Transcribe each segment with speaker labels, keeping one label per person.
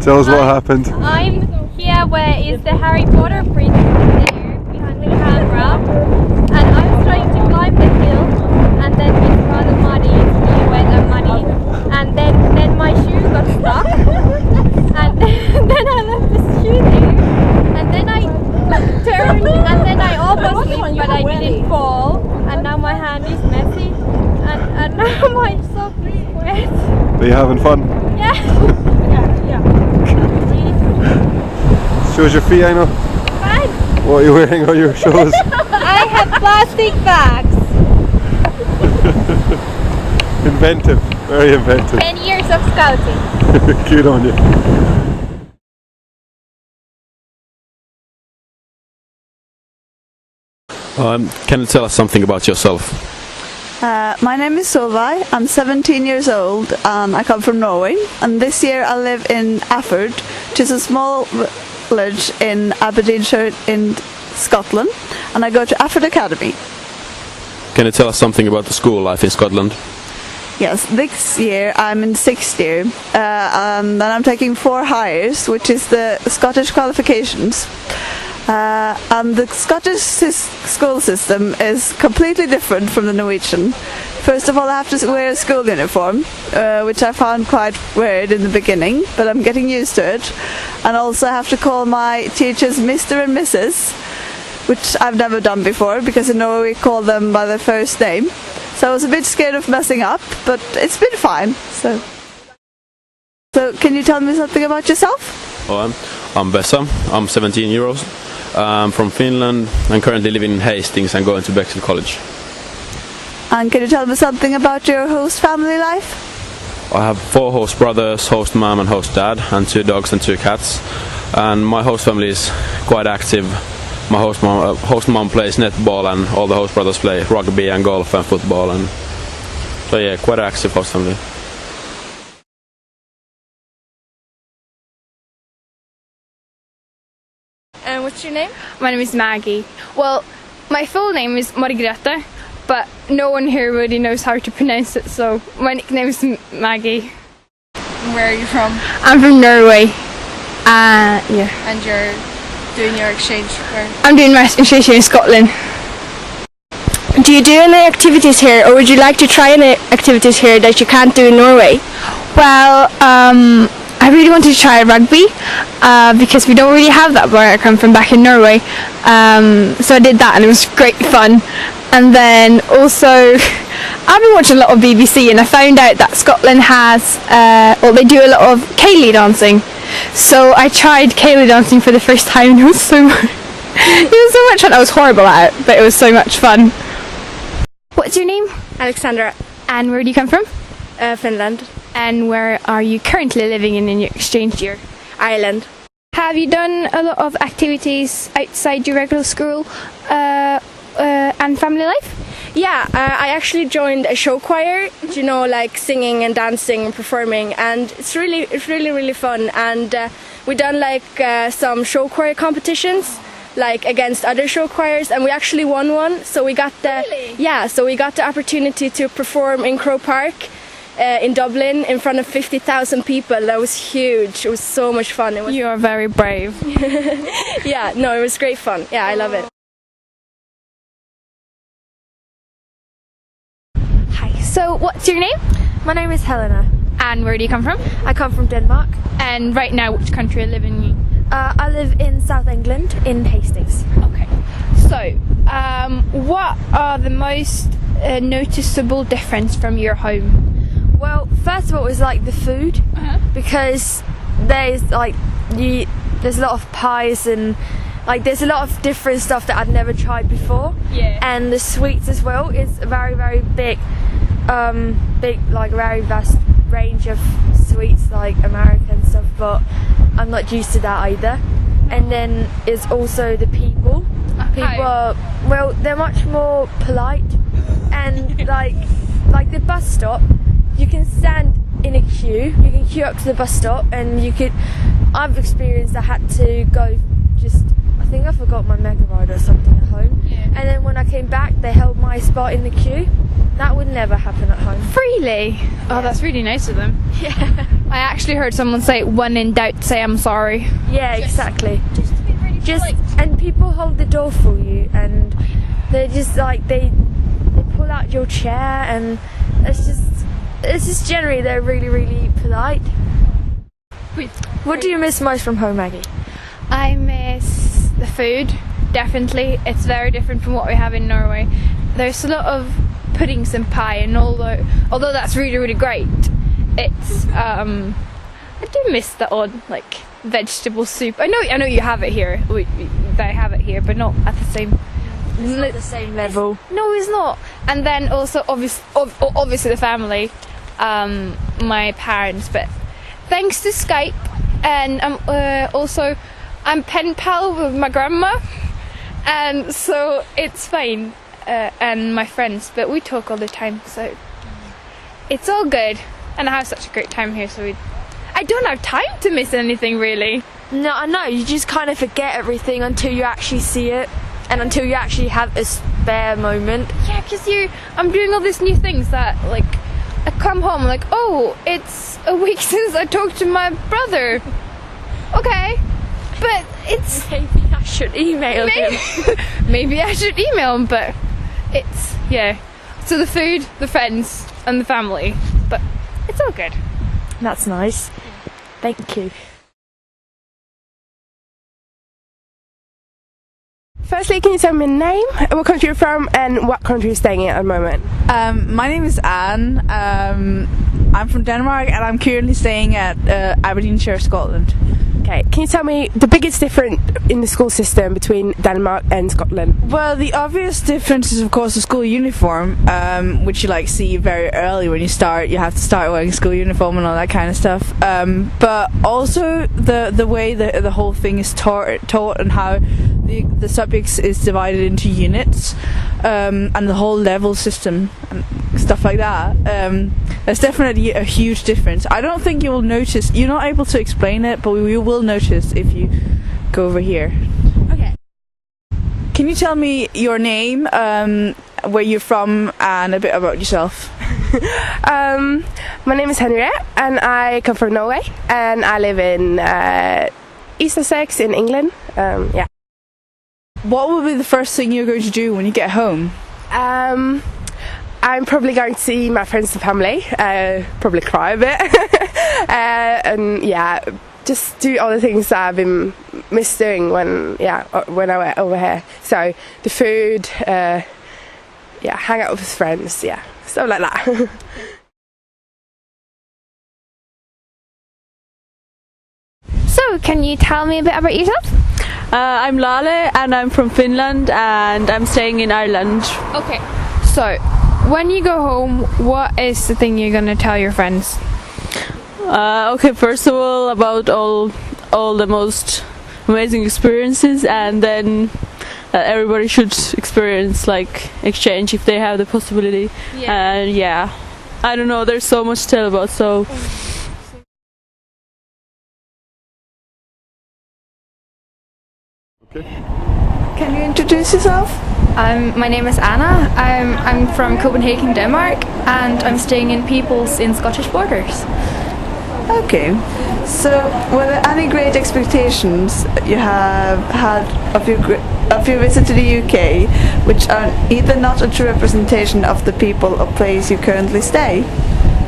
Speaker 1: Tell us what happened.
Speaker 2: I'm here where is the Harry Potter bridge there behind the camera, and I was trying to climb the hill, and then it's rather muddy, it's really wet and muddy, and then my shoe got stuck, and then I left the shoe there, and then I turned, and then I almost slipped, but I didn't fall, and now my hand is messy, and now my sock is wet.
Speaker 1: Are you having fun?
Speaker 2: Yeah.
Speaker 1: Shows your feet, I know.
Speaker 2: Fine.
Speaker 1: What are you wearing on your shoes?
Speaker 2: I have plastic bags.
Speaker 1: Inventive, very inventive.
Speaker 2: 10 years of scouting.
Speaker 1: Good on you.
Speaker 3: Can you tell us something about yourself?
Speaker 4: My name is Solveig. I'm 17 years old and I come from Norway. And this year I live in Afford, which is a small village in Aberdeenshire in Scotland. And I go to Afford Academy.
Speaker 3: Can you tell us something about the school life in Scotland?
Speaker 4: Yes, this year I'm in 6th year. And then I'm taking 4 hires, which is the Scottish qualifications. And the Scottish school system is completely different from the Norwegian. First of all, I have to wear a school uniform, which I found quite weird in the beginning, but I'm getting used to it. And also I have to call my teachers Mr. and Mrs., which I've never done before, because in Norway we call them by their first name. So I was a bit scared of messing up, but it's been fine. So can you tell me something about yourself?
Speaker 3: I'm Vesa. I'm 17 years old. I'm from Finland. I'm currently living in Hastings and going to Bexley College.
Speaker 4: And can you tell me something about your host family life?
Speaker 3: I have 4 host brothers, host mom and host dad, and 2 dogs and 2 cats. And my host family is quite active. My host mom plays netball, and all the host brothers play rugby and golf and football. And so yeah, quite an active host family.
Speaker 2: And what's your name?
Speaker 5: My name is Maggie. Well, my full name is Margrethe, but no one here really knows how to pronounce it, so my nickname is Maggie.
Speaker 2: Where are you from?
Speaker 5: I'm from Norway. Yeah.
Speaker 2: And you're doing your exchange where?
Speaker 5: I'm doing my exchange here in Scotland. Do you do any activities here, or would you like to try any activities here that you can't do in Norway? Well, I really wanted to try rugby because we don't really have that where I come from back in Norway. So I did that and it was great fun. And then also I've been watching a lot of BBC and I found out that Scotland has, they do a lot of Cayley dancing. So I tried Cayley dancing for the first time and it was so much fun. I was horrible at it, but it was so much fun. What's your name?
Speaker 2: Alexandra.
Speaker 5: And where do you come from?
Speaker 2: Finland.
Speaker 5: And where are you currently living in your exchange year?
Speaker 2: Ireland.
Speaker 5: Have you done a lot of activities outside your regular school and family life?
Speaker 2: Yeah, I actually joined a show choir, you know, like singing and dancing and performing, and it's really fun. And we done like some show choir competitions, like against other show choirs, and we actually won one. So we got the opportunity to perform in Croke Park in Dublin in front of 50,000 people. That was huge. It was so much fun.
Speaker 5: You are very brave.
Speaker 2: Yeah, no, it was great fun. Yeah, I love it.
Speaker 5: Hi. So, what's your name?
Speaker 6: My name is Helena.
Speaker 5: And where do you come from?
Speaker 6: I come from Denmark.
Speaker 5: And right now, which country are you living in?
Speaker 6: I live in South England, in Hastings.
Speaker 5: Okay. So, what are the most noticeable difference from your home?
Speaker 6: Well, first of all, it was like the food, because there's like there's a lot of pies and like there's a lot of different stuff that I'd never tried before.
Speaker 5: Yeah.
Speaker 6: And the sweets as well is a very big, like very vast range of sweets like American stuff, but I'm not used to that either. And then it's also the people. People are, well, they're much more polite, and like the bus stop, you can stand in a queue, you can queue up to the bus stop, and I've experienced I had to go I think I forgot my mega ride or something at home, and then when I came back they held my spot in the queue, That would never happen at home.
Speaker 5: Really? Oh, that's really nice of them.
Speaker 6: Yeah.
Speaker 5: I actually heard someone say, when in doubt, say I'm sorry.
Speaker 6: Yeah, exactly.
Speaker 5: Just to be really polite.
Speaker 6: And people hold the door for you, and they're just like they pull out your chair, and it's just generally they're really, really polite. What do you miss most from home, Maggie?
Speaker 5: I miss the food, definitely. It's very different from what we have in Norway. There's a lot of puddings and pie, and although that's really, really great, it's I do miss the odd like vegetable soup. I know you have it here. They have it here, but not at the same.
Speaker 6: It's not the same level.
Speaker 5: No, it's not. And then also obviously the family, my parents. But thanks to Skype, and I'm pen pal with my grandma, and so it's fine. And my friends, but we talk all the time, so it's all good. And I have such a great time here, so I don't have time to miss anything really.
Speaker 6: No, I know. You just kind of forget everything until you actually see it, and until you actually have a spare moment.
Speaker 5: Yeah, because I'm doing all these new things that, like, I come home like, oh, it's a week since I talked to my brother. Okay, but it's
Speaker 6: Maybe I should email him.
Speaker 5: Maybe I should email him, but it's so the food, the friends, and the family, but it's all good.
Speaker 6: That's nice. Thank you.
Speaker 7: Firstly, can you tell me your name, what country you're from, and what country you're staying in at the moment?
Speaker 8: My name is Anne. I'm from Denmark, and I'm currently staying at Aberdeenshire, Scotland.
Speaker 7: Okay, can you tell me the biggest difference in the school system between Denmark and Scotland?
Speaker 8: Well, the obvious difference is, of course, the school uniform, which you see very early when you start. You have to start wearing school uniform and all that kind of stuff. But also the way the whole thing is taught and how the subjects is divided into units, and the whole level system and stuff like that. There's definitely a huge difference. I don't think you will notice. You're not able to explain it, but you will notice if you go over here.
Speaker 7: Okay.
Speaker 8: Can you tell me your name, where you're from, and a bit about yourself?
Speaker 7: My name is Henriette, and I come from Norway, and I live in East Sussex in England. Yeah.
Speaker 8: What will be the first thing you're going to do when you get home?
Speaker 7: I'm probably going to see my friends and family, probably cry a bit, and yeah, just do all the things that I've been missed doing when I went over here. So the food, hang out with friends, stuff like that.
Speaker 2: So, can you tell me a bit about yourself?
Speaker 9: I'm Lale, and I'm from Finland, and I'm staying in Ireland.
Speaker 5: Okay, so when you go home, what is the thing you're gonna tell your friends?
Speaker 9: Okay, first of all, about all the most amazing experiences, and then everybody should experience exchange if they have the possibility. And I don't know, there's so much to tell about, so.
Speaker 1: Okay.
Speaker 4: Can you introduce yourself?
Speaker 5: My name is Anna. I'm from Copenhagen, Denmark, and I'm staying in Peoples in Scottish Borders.
Speaker 4: Okay. So, were there any great expectations you have had of your visit to the UK, which are either not a true representation of the people or place you currently stay?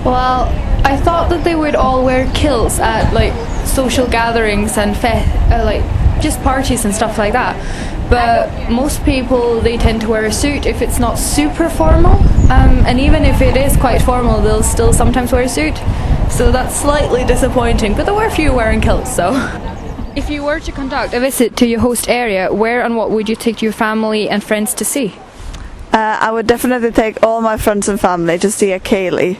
Speaker 5: Well, I thought that they would all wear kilts at social gatherings and just parties and stuff like that. But most people, they tend to wear a suit if it's not super formal, and even if it is quite formal, they'll still sometimes wear a suit. So that's slightly disappointing, but there were a few wearing kilts, so. If you were to conduct a visit to your host area, where and what would you take your family and friends to see?
Speaker 4: I would definitely take all my friends and family to see a ceilidh.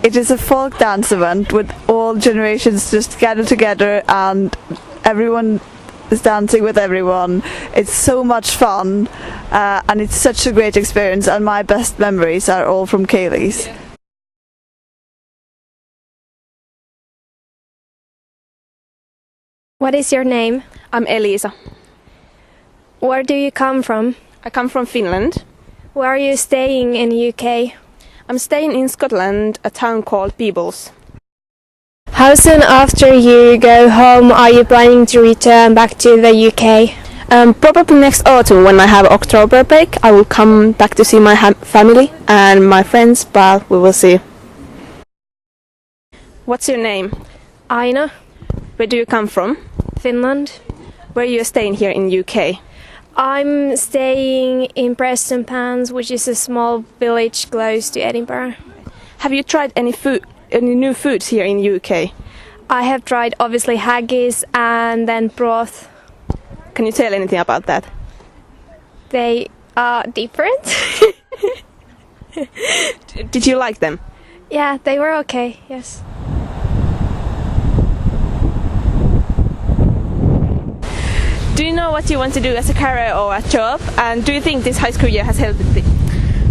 Speaker 4: It is a folk dance event with all generations just gathered together, and everyone is dancing with everyone. It's so much fun, and it's such a great experience, and my best memories are all from ceilidhs.
Speaker 2: What is your name?
Speaker 10: I'm Elisa.
Speaker 2: Where do you come from?
Speaker 10: I come from Finland. Where are you staying in the UK?
Speaker 11: I'm staying in Scotland, a town called Peebles.
Speaker 10: How soon after you go home are you planning to return back to the UK?
Speaker 11: Probably next autumn, when I have October break, I will come back to see my family and my friends, but we will see. What's your name?
Speaker 10: Aina,
Speaker 11: Where do you come from?
Speaker 10: Finland.
Speaker 11: Where are you staying here in UK?
Speaker 10: I'm staying in Preston Pans, which is a small village close to Edinburgh.
Speaker 11: Have you tried any new foods here in UK?
Speaker 10: I have tried obviously haggis and then broth.
Speaker 11: Can you tell anything about that?
Speaker 10: They are different.
Speaker 11: Did you like them?
Speaker 10: Yeah, they were okay, yes.
Speaker 11: Do you know what you want to do as a career or a job? And do you think this high school year has helped you?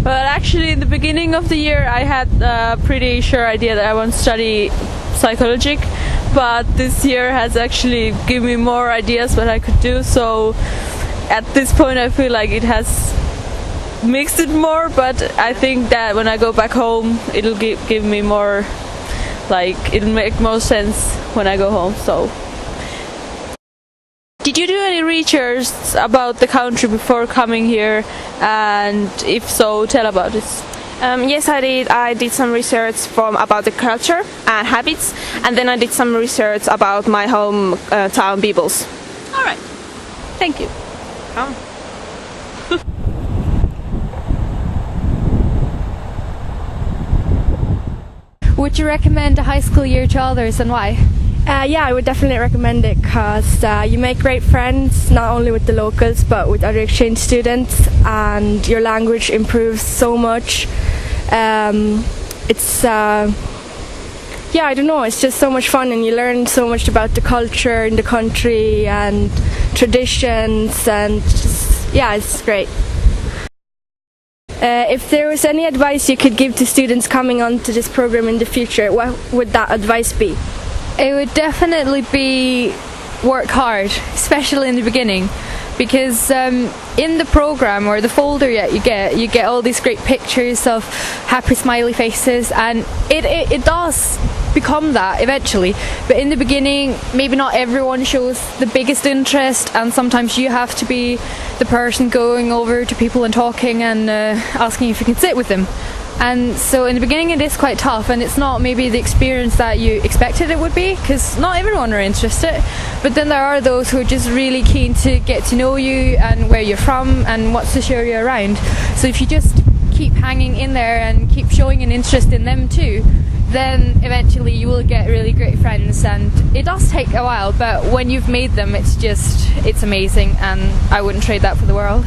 Speaker 9: Well, actually, in the beginning of the year, I had a pretty sure idea that I want to study psychology, but this year has actually given me more ideas what I could do. So at this point, I feel like it has mixed it more, but I think that when I go back home, it'll give me more, like, it'll make more sense when I go home. So. Did you do any research about the country before coming here, and if so, tell about it?
Speaker 11: Yes, I did. I did some research about the culture and habits, and then I did some research about my home town, Peebles.
Speaker 9: All right. Thank you.
Speaker 12: Would you recommend a high school year to others, and why?
Speaker 6: Yeah, I would definitely recommend it because you make great friends not only with the locals but with other exchange students, and your language improves so much. I don't know, it's just so much fun, and you learn so much about the culture in the country and traditions, and it's great. If there was any advice you could give to students coming onto this program in the future, what would that advice be?
Speaker 12: It would definitely be work hard, especially in the beginning, because in the program or the folder you get all these great pictures of happy smiley faces, and it does become that eventually, but in the beginning maybe not everyone shows the biggest interest, and sometimes you have to be the person going over to people and talking and asking if you can sit with them. And so in the beginning it is quite tough, and it's not maybe the experience that you expected it would be, because not everyone are interested, but then there are those who are just really keen to get to know you and where you're from and wants to show you around. So if you just keep hanging in there and keep showing an interest in them too, then eventually you will get really great friends. And it does take a while, but when you've made them, it's amazing, and I wouldn't trade that for the world.